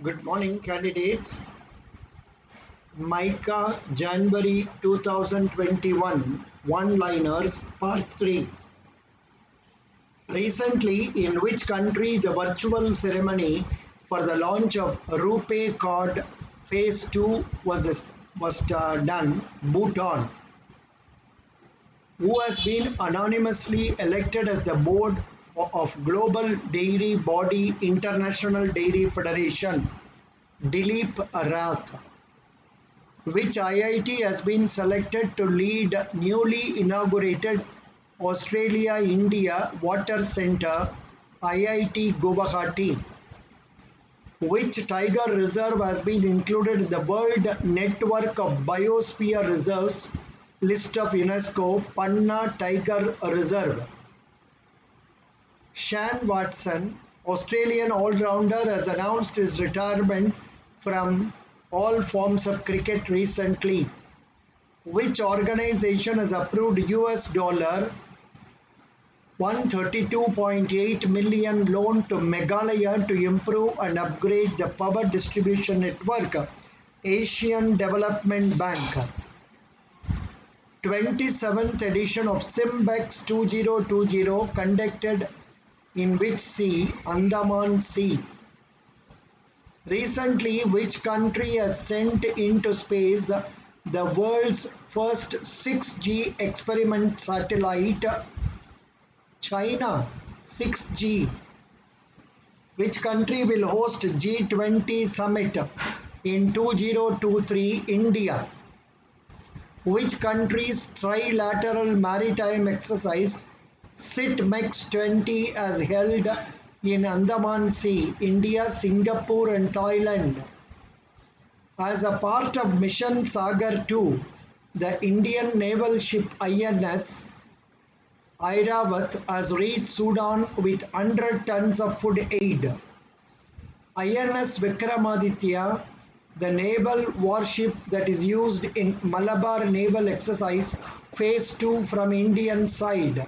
Good morning, candidates. Micah, January 2021, one-liners, part 3. Recently, in which country the virtual ceremony for the launch of RuPay card phase 2 was done? Bhutan, who has been anonymously elected as the board of global dairy body International Dairy Federation, Dilip Rath. Which IIT has been selected to lead newly inaugurated Australia-India Water Centre, IIT Guwahati? Which tiger reserve has been included in the World Network of Biosphere Reserves list of UNESCO, Panna Tiger Reserve? Shane Watson, Australian all-rounder, has announced his retirement from all forms of cricket recently. Which organization has approved US $132.8 million loan to Meghalaya to improve and upgrade the power distribution network? Asian Development Bank. 27th edition of Simbex 2020 conducted in which sea? Andaman Sea. Recently, which country has sent into space the world's first 6G experiment satellite? China. 6G. Which country will host G20 summit in 2023? India. Which country's trilateral maritime exercise SITMEX 20 has held in Andaman Sea, India, Singapore and Thailand? As a part of Mission Sagar 2, the Indian naval ship INS Airavat has reached Sudan with 100 tons of food aid. INS Vikramaditya, the naval warship that is used in Malabar Naval Exercise Phase 2 from Indian side.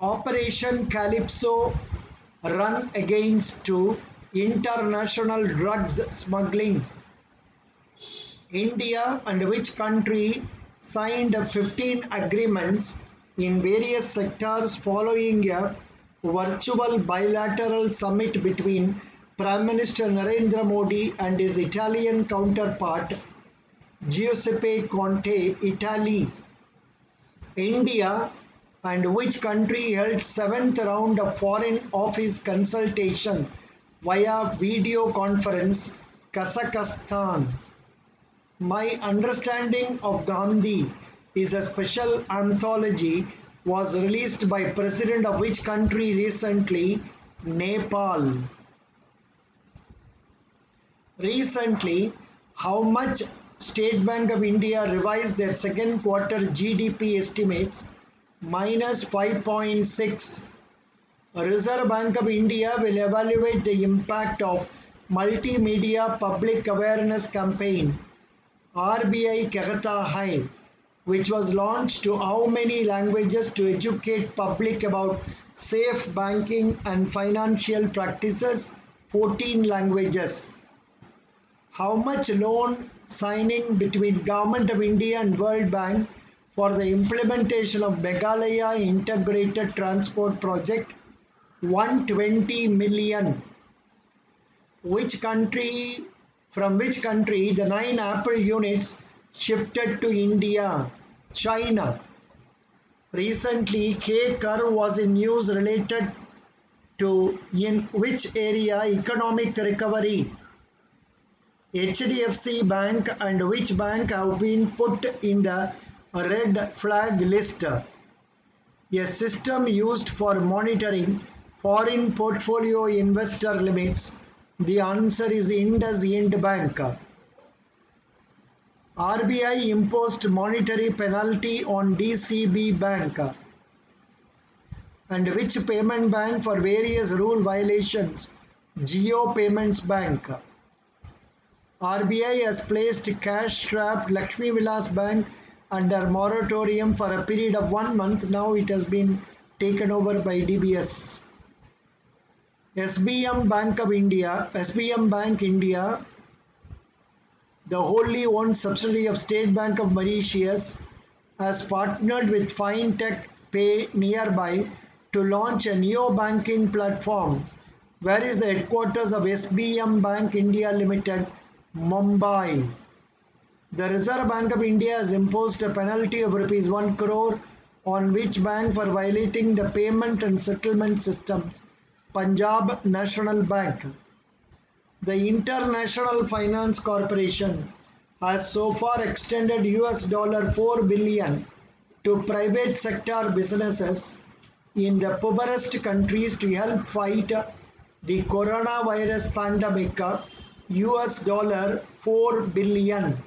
Operation Calypso run against to international drugs smuggling. India and which country signed 15 agreements in various sectors following a virtual bilateral summit between Prime Minister Narendra Modi and his Italian counterpart Giuseppe Conte, Italy? India and which country held 7th round of Foreign Office consultation via video conference? Kazakhstan. My Understanding of Gandhi is a special anthology was released by President of which country recently? Nepal. Recently, how much State Bank of India revised their second quarter GDP estimates? Minus 5.6. Reserve Bank of India will evaluate the impact of multimedia public awareness campaign RBI Kehta Hai, which was launched to how many languages to educate public about safe banking and financial practices? 14 languages. How much loan signing between Government of India and World Bank for the implementation of Meghalaya Integrated Transport Project? 120 million. From which country the 9 Apple units shifted to India? China. Recently, K. curve was in news related to in which area economic recovery? HDFC Bank and which bank have been put in the red flag list? A system used for monitoring foreign portfolio investor limits. The answer is IndusInd Bank. RBI imposed monetary penalty on DCB Bank. And which payment bank for various rule violations? Jio Payments Bank. RBI has placed cash-strapped Lakshmi Vilas Bank under moratorium for a period of 1 month. Now it has been taken over by DBS. SBM Bank of India, SBM Bank India, the wholly owned subsidiary of State Bank of Mauritius, has partnered with FinTech Pay Nearby to launch a neo-banking platform. Where is the headquarters of SBM Bank India Limited, Mumbai? The Reserve Bank of India has imposed a penalty of rupees 1 crore on which bank for violating the payment and settlement systems? Punjab National Bank. The International Finance Corporation has so far extended $4 billion to private sector businesses in the poorest countries to help fight the coronavirus pandemic. $4 billion.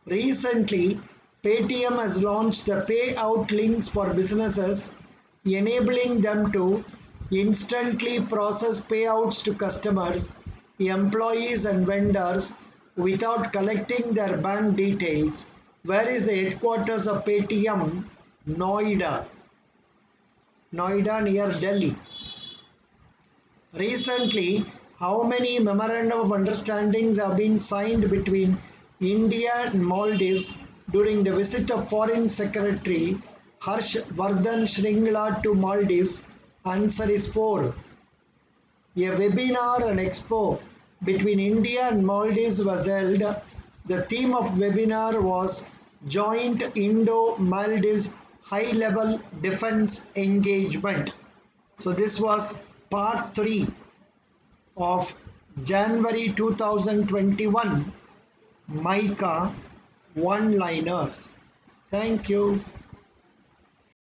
Recently, Paytm has launched the payout links for businesses, enabling them to instantly process payouts to customers, employees, and vendors without collecting their bank details. Where is the headquarters of Paytm? Noida. Noida near Delhi. Recently, how many memorandum of understandings have been signed between India and Maldives during the visit of Foreign Secretary Harsh Vardhan Shringla to Maldives? Answer is 4. A webinar and expo between India and Maldives was held. The theme of webinar was Joint Indo-Maldives High-Level Defense Engagement. So this was part 3 of January 2021 MICA one-liners. Thank you.